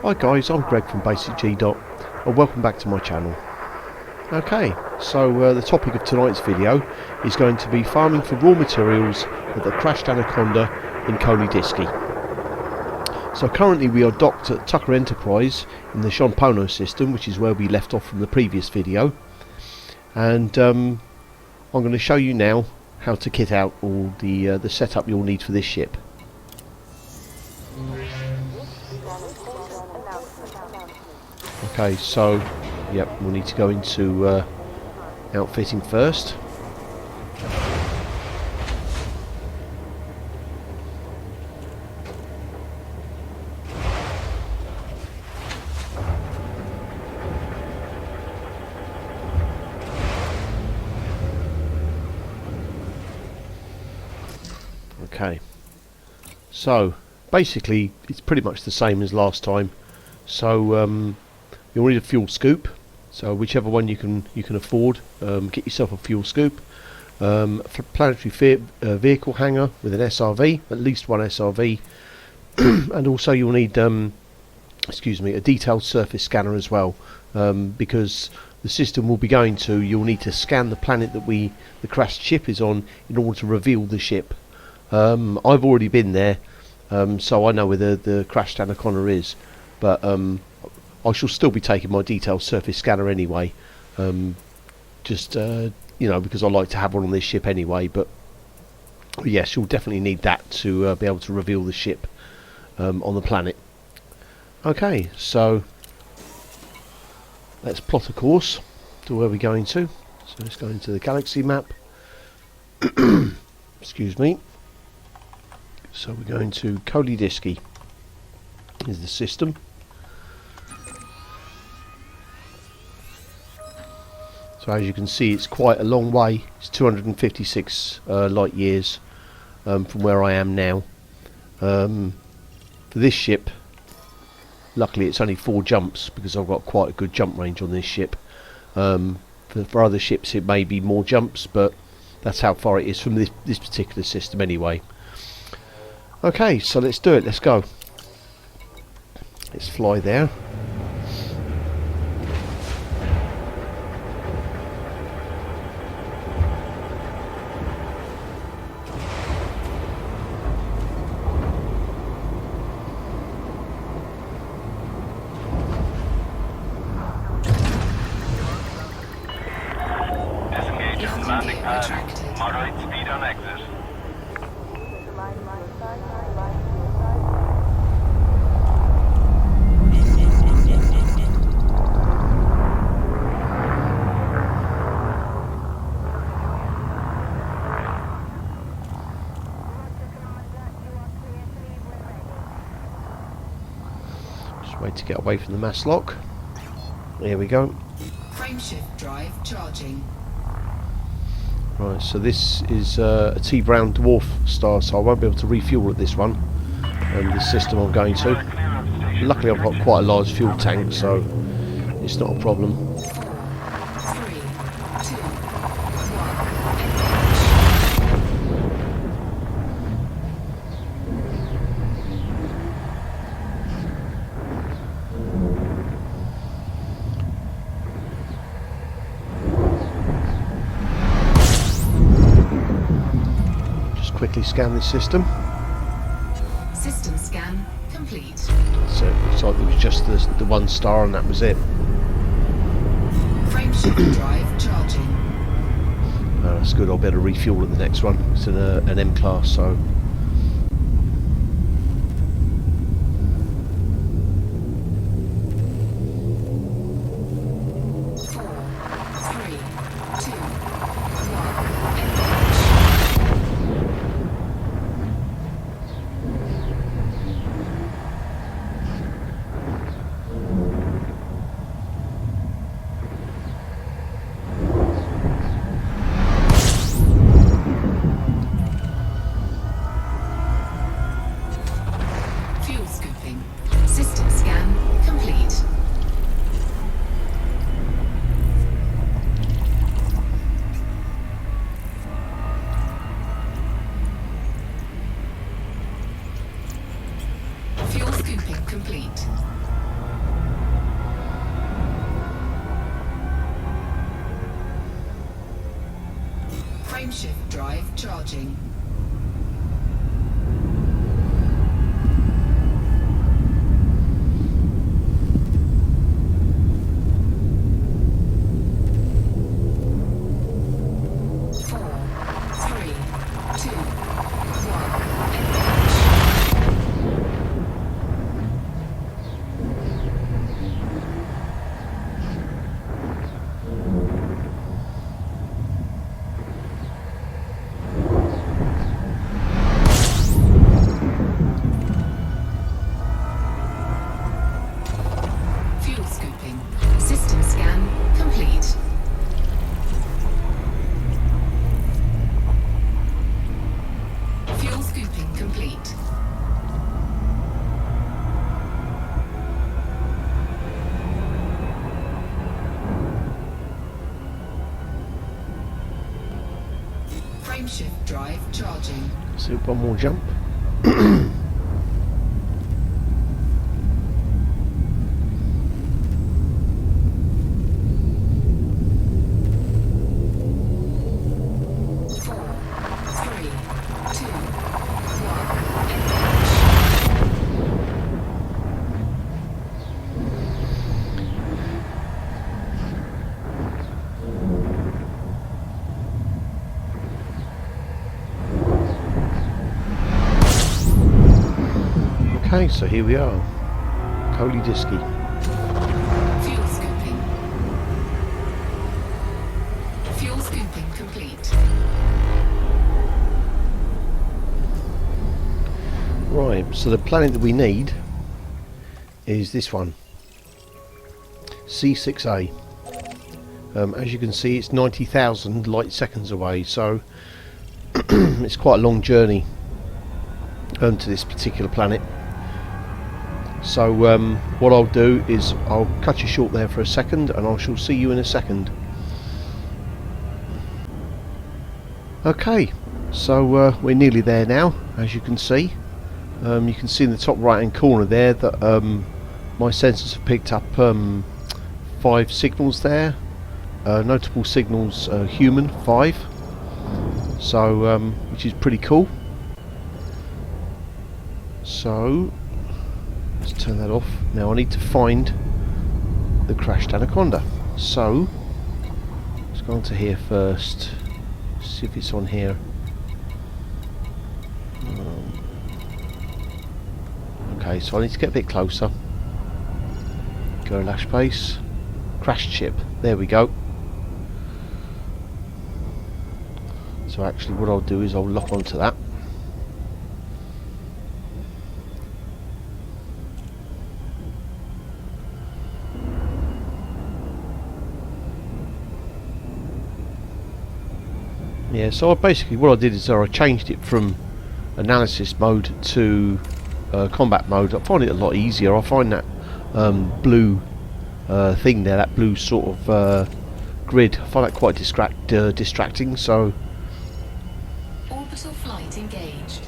Hi guys, I'm Greg from Basic G Dot and welcome back to my channel. Okay, so the topic of tonight's video is going to be farming for raw materials at the crashed Anaconda in Koli Discii. So currently we are docked at Tucker Enterprise in the Shonpono system, which is where we left off from the previous video, and I'm going to show you now how to kit out all the setup you'll need for this ship. Okay, so yep, we'll need to go into outfitting first. Okay, so basically it's pretty much the same as last time. So you'll need a fuel scoop, so whichever one you can afford, get yourself a fuel scoop, a planetary vehicle hangar with an SRV, at least one SRV, and also you'll need a detailed surface scanner as well, because the system will be going to, you'll need to scan the planet that the crashed ship is on in order to reveal the ship. I've already been there, so I know where the crashed Anaconda is, but I shall still be taking my detailed surface scanner anyway, just you know, because I like to have one on this ship anyway. But yes, you'll definitely need that to be able to reveal the ship on the planet. Okay, so let's plot a course to where we're going to. So let's go into the galaxy map. Excuse me. So we're going to Koli Discii is the system. So as you can see, it's quite a long way. It's 256 light years from where I am now. For this ship, luckily it's only 4 jumps, because I've got quite a good jump range on this ship. For other ships it may be more jumps, but that's how far it is from this particular system anyway. Okay, so let's do it. Let's go. Let's fly there. Landing pad, moderate speed on exit. Just wait to get away from the mass lock. There we go. Frameshift drive charging. Right, so this is a T Brown dwarf star, so I won't be able to refuel at this one, this system I'm going to. Luckily I've got quite a large fuel tank, so it's not a problem. 4, 3, 2, 1. Just quickly scan this system. System scan complete. So it looks like it was just the 1 star and that was it. Frameshift drive charging. That's good, I'll better refuel at the next one. It's an M class, so... Frameshift drive charging. Fuel scooping. System scan complete. Fuel scooping complete. Frameshift drive charging. So one more jump. Okay, so here we are, Koli Discii. Fuel scooping. Fuel scooping complete. Right, so the planet that we need is this one, C6A. As you can see, it's 90,000 light seconds away, so it's quite a long journey to this particular planet. So what I'll do is I'll cut you short there for a second, and I shall see you in a second. Okay, so we're nearly there now, as you can see. You can see in the top right hand corner there that my sensors have picked up 5 signals there. Notable signals, human 5, so which is pretty cool. So let's turn that off. Now I need to find the crashed Anaconda. So let's go on to here first. See if it's on here. Okay, so I need to get a bit closer. Go lash base. Crash chip. There we go. So actually what I'll do is I'll lock onto that. Yeah, so basically what I did is I changed it from analysis mode to combat mode. I find it a lot easier. I find that blue thing there, that blue sort of grid, I find that quite distracting, so... Orbital flight engaged.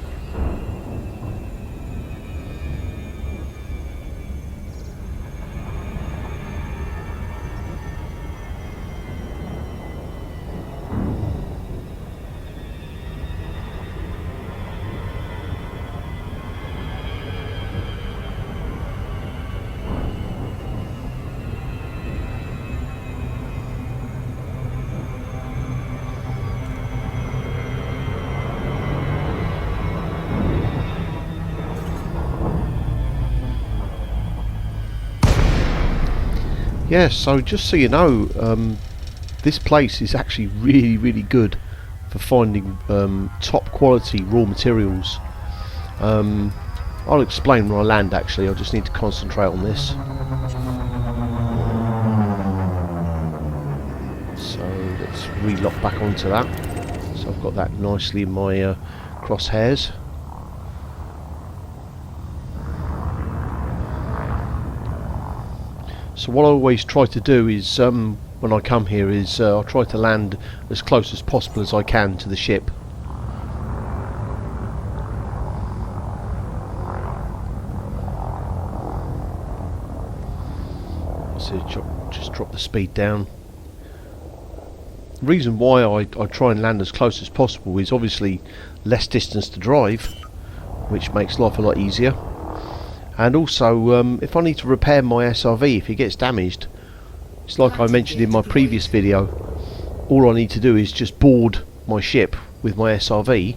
Yeah, so just so you know, this place is actually really good for finding top quality raw materials. I'll explain when I land actually, I just need to concentrate on this. So let's relock back onto that. So I've got that nicely in my crosshairs. So what I always try to do is, when I come here, is I'll try to land as close as possible as I can to the ship. So just drop the speed down. The reason why I try and land as close as possible is obviously less distance to drive, which makes life a lot easier. And also, if I need to repair my SRV, if it gets damaged, it's like I mentioned in my previous video, all I need to do is just board my ship with my SRV,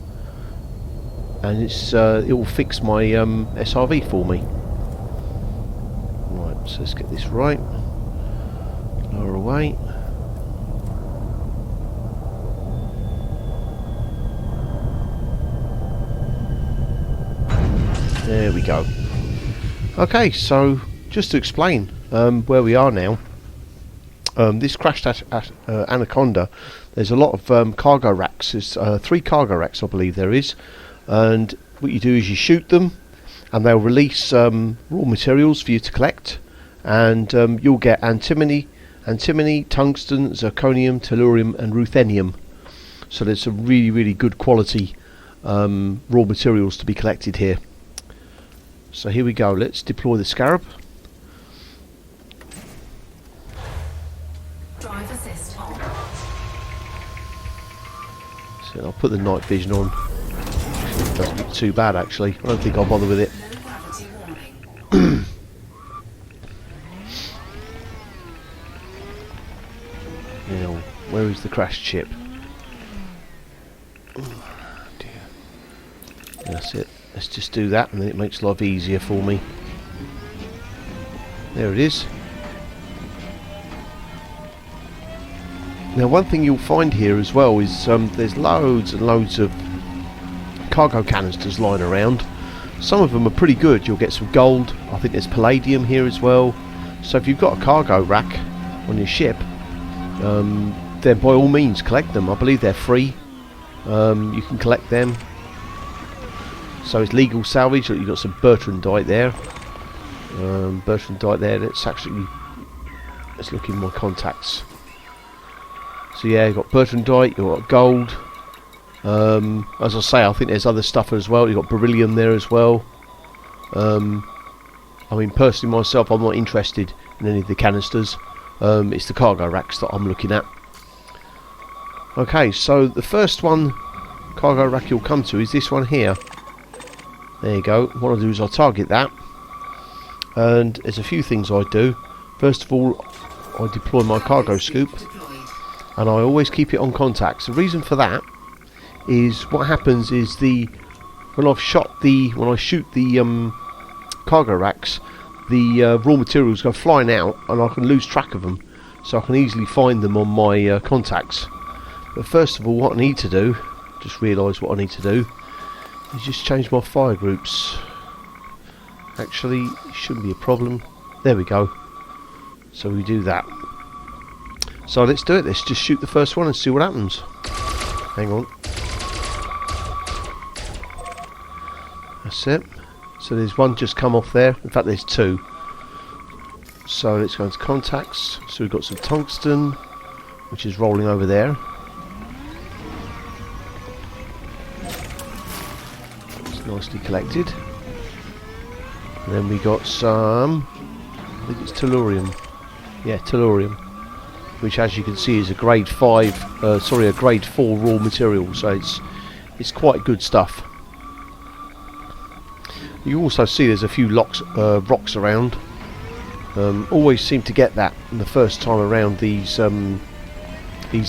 and it will fix my SRV for me. Right, so let's get this right. Lower away. There we go. Okay, so just to explain where we are now. This crashed at Anaconda. There's a lot of cargo racks. There's 3 cargo racks, I believe there is. And what you do is you shoot them, and they'll release raw materials for you to collect. And you'll get antimony, tungsten, zirconium, tellurium, and ruthenium. So there's some really, really good quality raw materials to be collected here. So here we go. Let's deploy the Scarab. Drive assist on. So I'll put the night vision on. It doesn't look too bad actually. I don't think I'll bother with it. Low gravity warning. Now, where is the crashed ship? Oh dear. That's it. Let's just do that, and then it makes life easier for me. There it is. Now, one thing you'll find here as well is there's loads and loads of cargo canisters lying around. Some of them are pretty good. You'll get some gold. I think there's palladium here as well. So if you've got a cargo rack on your ship, then by all means collect them. I believe they're free. You can collect them. So it's legal salvage. You've got some Bertrandite there. Bertrandite there. Let's look in my contacts. So yeah, you've got Bertrandite, you've got gold. As I say, I think there's other stuff as well. You've got beryllium there as well. I mean, personally myself, I'm not interested in any of the canisters. It's the cargo racks that I'm looking at. Okay, so the first cargo rack you'll come to is this one here. There you go. What I'll do is I'll target that, and there's a few things I do. First of all, I deploy my cargo scoop, and I always keep it on contacts. The reason for that is what happens is when I shoot the cargo racks, the raw materials go flying out, and I can lose track of them, so I can easily find them on my contacts. But first of all, what I need to do, just realise what I need to do, is just change my fire groups. Actually, it shouldn't be a problem. There we go. So we do that. So let's do it. Let's just shoot the first one and see what happens. Hang on. That's it. So there's one just come off there. In fact, there's 2. So let's go into contacts. So we've got some tungsten, which is rolling over there. It's nicely collected. And then we got some, I think it's tellurium. Yeah, tellurium. Which, as you can see, is a grade 4 raw material. So it's quite good stuff. You also see there's a few rocks around. Always seem to get that in the first time around these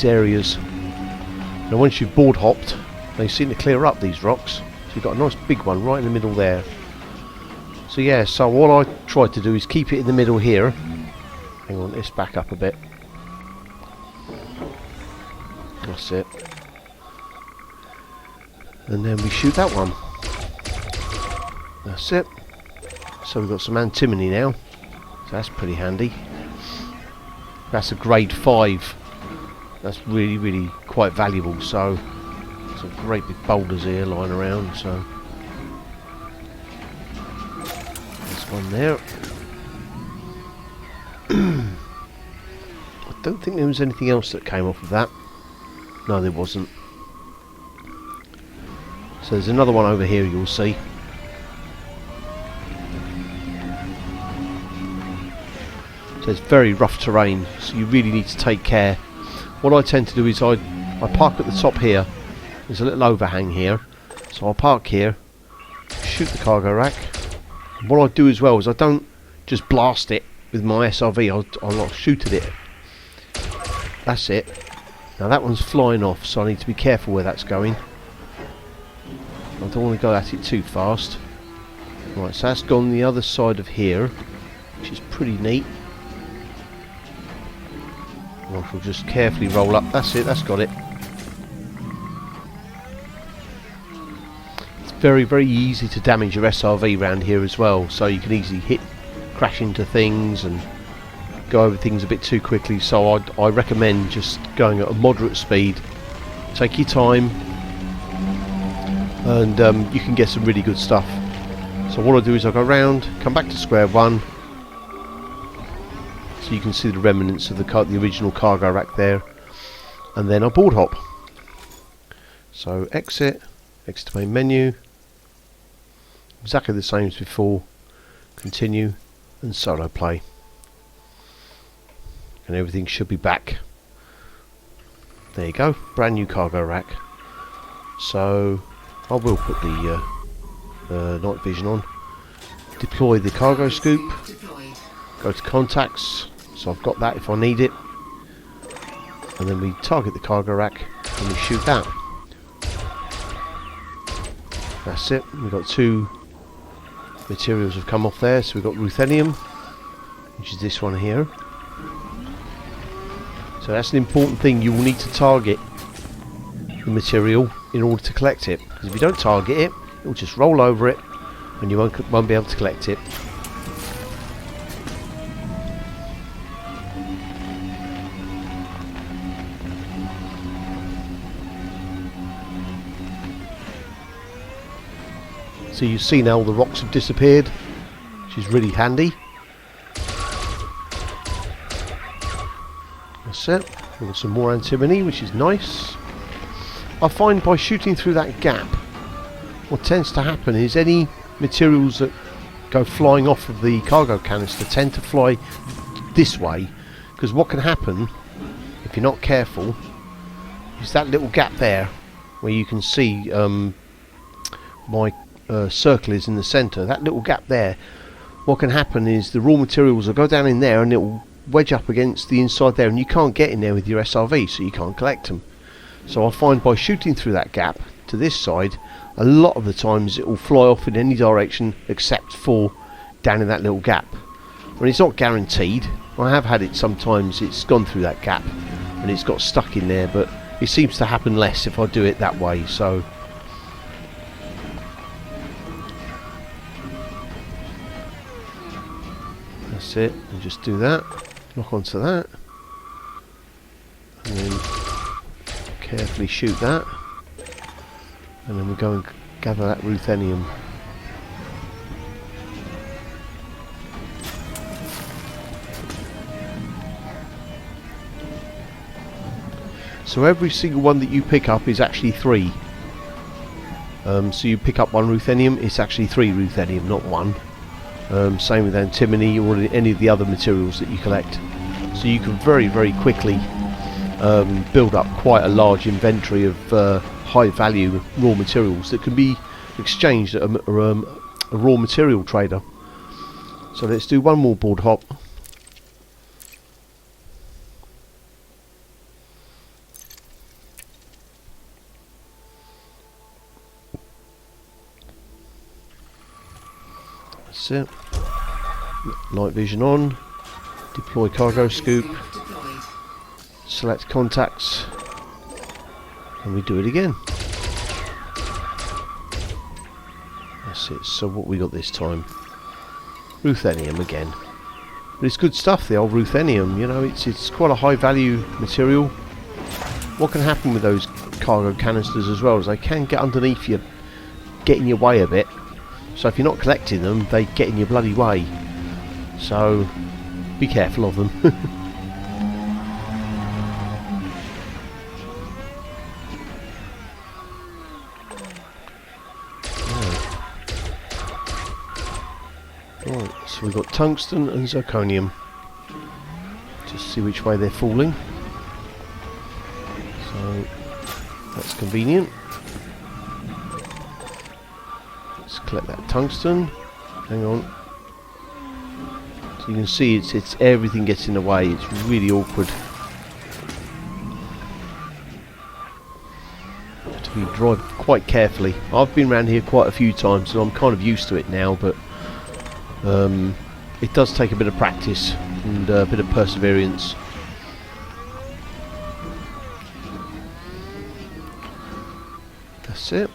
areas. Now once you've board hopped, they seem to clear up these rocks. So you've got a nice big one right in the middle there. So yeah, so what I try to do is keep it in the middle here. Hang on, let's back up a bit. That's it. And then we shoot that one. That's it. So we've got some antimony now. So that's pretty handy. That's a grade 5. That's really, really quite valuable. So some great big boulders here lying around. So this one there. I don't think there was anything else that came off of that. No, there wasn't. So there's another one over here you'll see. So it's very rough terrain, so you really need to take care. what I tend to do is I park at the top here. There's a little overhang here, so I'll park here, shoot the cargo rack. And what I do as well is I don't just blast it with my SRV, I'll shoot at it. That's it. Now that one's flying off, so I need to be careful where that's going. I don't want to go at it too fast. Right, so that's gone the other side of here, which is pretty neat. I shall just carefully roll up. That's it, that's got it. It's very, very easy to damage your SRV around here as well, so you can easily crash into things and go over things a bit too quickly. So I recommend just going at a moderate speed. Take your time, and you can get some really good stuff. So what I do is I go around, come back to square one, so you can see the remnants of the original cargo rack there, and then I board hop. So exit to main menu, exactly the same as before, continue, and solo play, and everything should be back. There you go, brand new cargo rack. So I will put the night vision on, deploy the cargo scoop, go to contacts, so I've got that if I need it, and then we target the cargo rack and we shoot that. That's it. We've got two materials have come off there, so we've got ruthenium, which is this one here. So that's an important thing. You will need to target the material in order to collect it, because if you don't target it, it will just roll over it and you won't be able to collect it. So you see now all the rocks have disappeared, which is really handy. That's it. We've got some more antimony, which is nice. I find by shooting through that gap, what tends to happen is any materials that go flying off of the cargo canister tend to fly this way, because what can happen if you're not careful is that little gap there where you can see my circle is in the centre. That little gap there, what can happen is the raw materials will go down in there and it will wedge up against the inside there, and you can't get in there with your SRV, so you can't collect them. So I find by shooting through that gap to this side, a lot of the times it will fly off in any direction except for down in that little gap. I mean, it's not guaranteed. I have had it sometimes, it's gone through that gap and it's got stuck in there, but it seems to happen less if I do it that way. So that's it, and just do that, lock onto that, and then carefully shoot that, and then we go and gather that ruthenium. So every single one that you pick up is actually 3. So you pick up 1 ruthenium, it's actually 3 ruthenium, not 1. Same with antimony or any of the other materials that you collect. So you can very, very quickly build up quite a large inventory of high value raw materials that can be exchanged at a raw material trader. So let's do one more board hop. That's it. Night vision on. Deploy cargo scoop. Select contacts. And we do it again. That's it. So what we got this time? Ruthenium again. But it's good stuff, the old ruthenium. You know, it's quite a high value material. What can happen with those cargo canisters as well is they can get underneath you, get in your way a bit. So if you're not collecting them, they get in your bloody way. So be careful of them. Right, so we've got tungsten and zirconium. Just see which way they're falling. So that's convenient. Let's collect that tungsten. Hang on. So you can see it's everything gets in the way. It's really awkward. Have to be drive quite carefully. I've been around here quite a few times, so I'm kind of used to it now. But it does take a bit of practice and a bit of perseverance. That's it.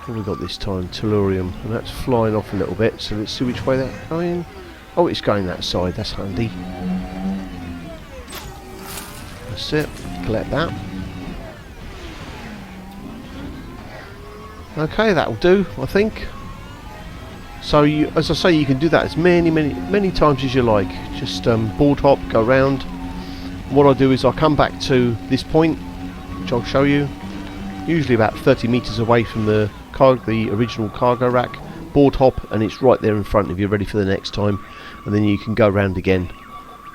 What have we got this time? Tellurium, and that's flying off a little bit, so let's see which way that's going. Oh, it's going that side, that's handy. That's it, collect that. Okay, that'll do, I think. So, as I say, you can do that as many times as you like. Just board hop, go round. What I do is I come back to this point, which I'll show you. Usually about 30 metres away from the original cargo rack. Board hop, and it's right there in front of you, ready for the next time. And then you can go round again.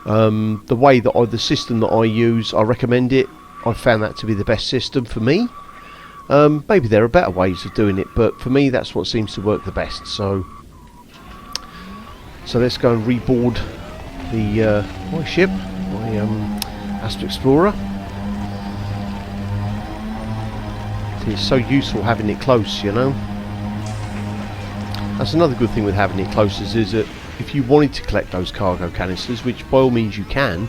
The way that the system that I use, I recommend it. I found that to be the best system for me. Maybe there are better ways of doing it, but for me that's what seems to work the best. So let's go and reboard my ship, my Astra Explorer. It's so useful having it close, you know. That's another good thing with having it close is that if you wanted to collect those cargo canisters, which by all means you can,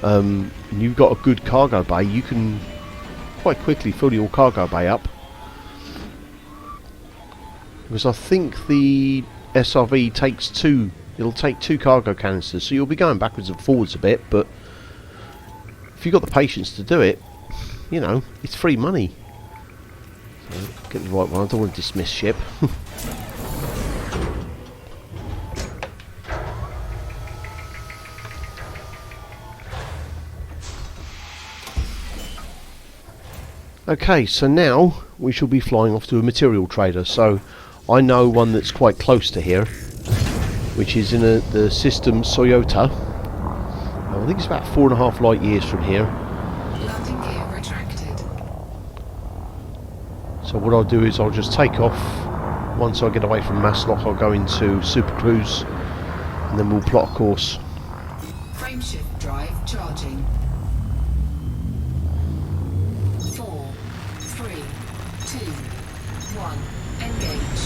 and you've got a good cargo bay, you can quite quickly fill your cargo bay up. Because I think the SRV takes it'll take two cargo canisters, so you'll be going backwards and forwards a bit, but if you've got the patience to do it, you know, it's free money. So get the right one, I don't want to dismiss ship. Okay, so now we shall be flying off to a material trader. So I know one that's quite close to here, which is in the system Toyota. I think it's about 4.5 light years from here. Landing gear retracted. So what I'll do is I'll just take off. Once I get away from Masloch, I'll go into Super Cruise, and then we'll plot a course. Frameshift drive charging. 4, 3, 2, 1. Engage.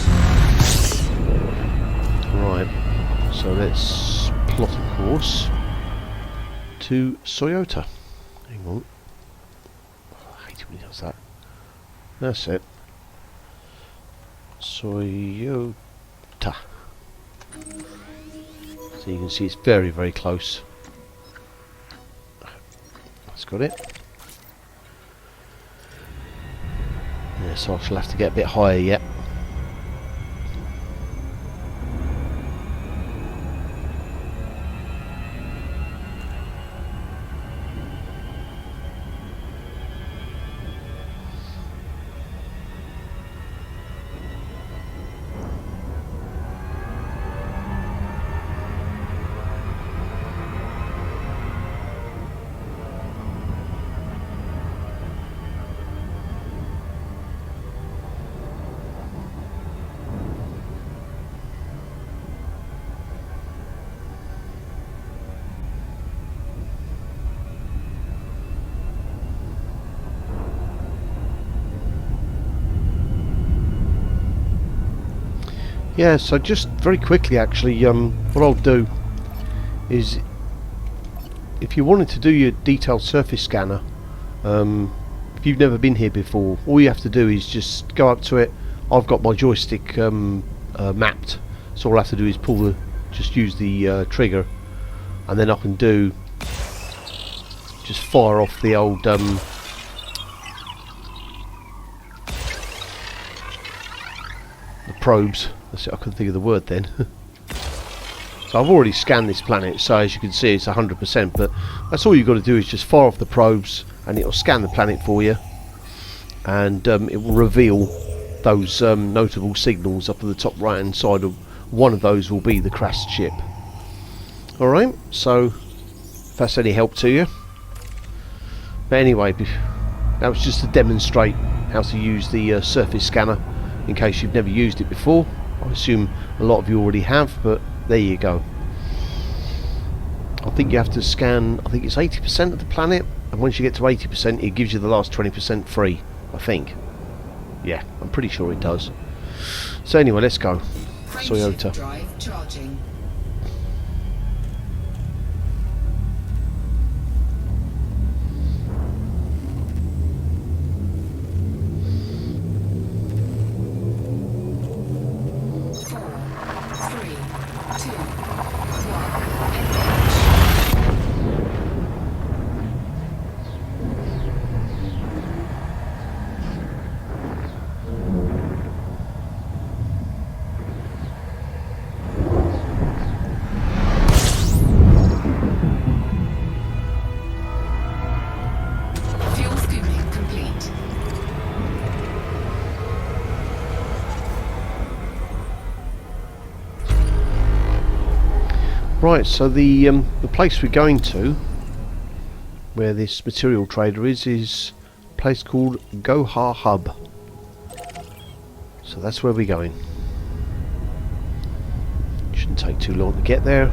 Right, so let's plot a course to Toyota. Hang on. Oh, I hate it when he does that. That's it. Toyota. So you can see it's very, very close. That's got it. Yeah, so I shall have to get a bit higher yet. Yeah, so just very quickly actually, what I'll do is, if you wanted to do your detailed surface scanner, if you've never been here before, all you have to do is just go up to it. I've got my joystick mapped, so all I have to do is just use the trigger, and then I can just fire off the old the probes. That's it, I couldn't think of the word then. So I've already scanned this planet, so as you can see it's 100%, but that's all you've got to do is just fire off the probes and it'll scan the planet for you, and it will reveal those notable signals up at the top right hand side. Of one of those will be the crashed ship. Alright, so if that's any help to you. But anyway, that was just to demonstrate how to use the surface scanner in case you've never used it before. I assume a lot of you already have, but there you go. I think you have to scan, I think it's 80% of the planet, and once you get to 80% it gives you the last 20% free, I think. Yeah, I'm pretty sure it does. So anyway, let's go. Toyota. Drive charging. Right, so the place we're going to, where this material trader is a place called Goha Hub. So that's where we're going. Shouldn't take too long to get there.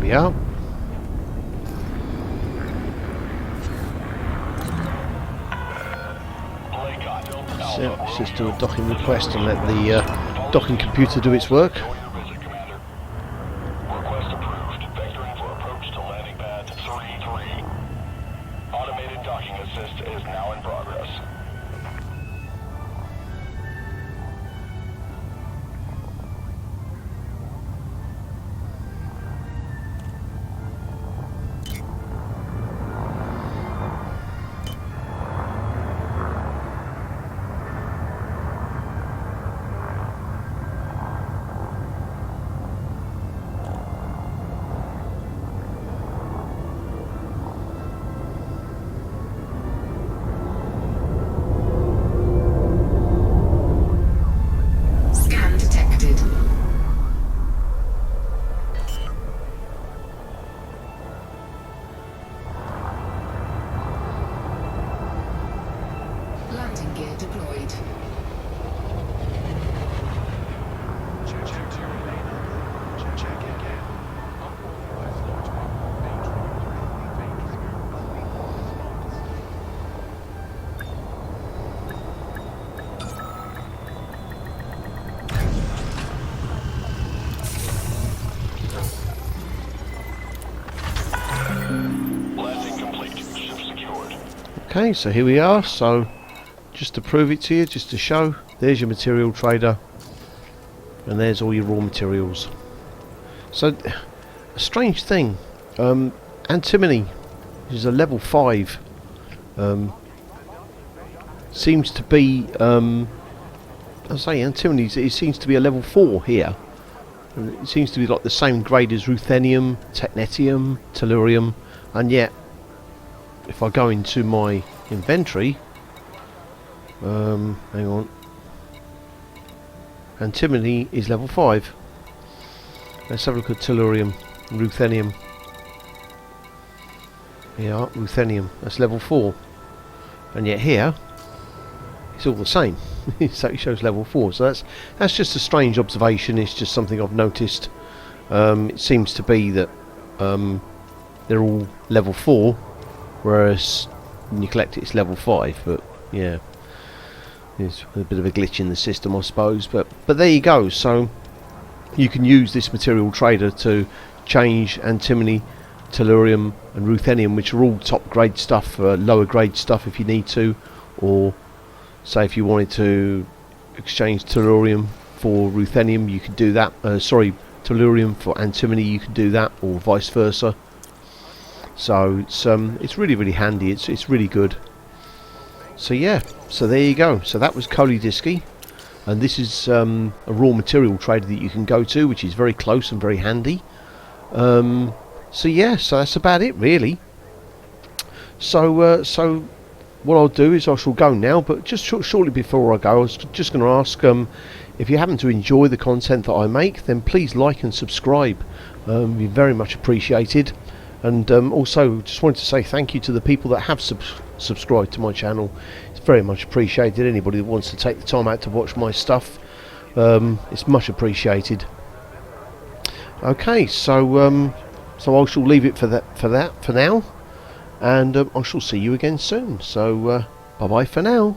Yeah. So let's just do a docking request and let the docking computer do its work. Request approved. Vectoring for approach to landing pad 3-3. Automated docking assist is now in progress. Okay, so here we are. So just to prove it to you, just to show, there's your material trader, and there's all your raw materials. So a strange thing, antimony is a level 5. Seems to be I say antimony, it seems to be a level 4 here. It seems to be like the same grade as ruthenium, technetium, tellurium, and yet if I go into my inventory, hang on, antimony is level 5. Let's have a look at tellurium, ruthenium. Yeah, ruthenium, that's level 4, and yet here it's all the same. So it shows level 4. So that's just a strange observation. It's just something I've noticed. It seems to be that they're all level 4, whereas when you collect it, it's level 5. But yeah, it's a bit of a glitch in the system, I suppose. But there you go. So you can use this material trader to change antimony, tellurium, and ruthenium, which are all top grade stuff, lower grade stuff if you need to, or say if you wanted to exchange tellurium for ruthenium, you could do that. Sorry, tellurium for antimony, you could do that, or vice versa. So it's really handy. It's really good. So yeah, so there you go. So that was Koli Discii, and this is a raw material trader that you can go to, which is very close and very handy. So yeah, so that's about it really. So what I'll do is I shall go now, but just shortly before I go, I was just going to ask, if you happen to enjoy the content that I make, then please like and subscribe. Be very much appreciated. And also just wanted to say thank you to the people that have subscribed to my channel. It's very much appreciated. Anybody that wants to take the time out to watch my stuff, it's much appreciated. Okay, so I shall leave it for now. And I shall see you again soon. So bye bye for now.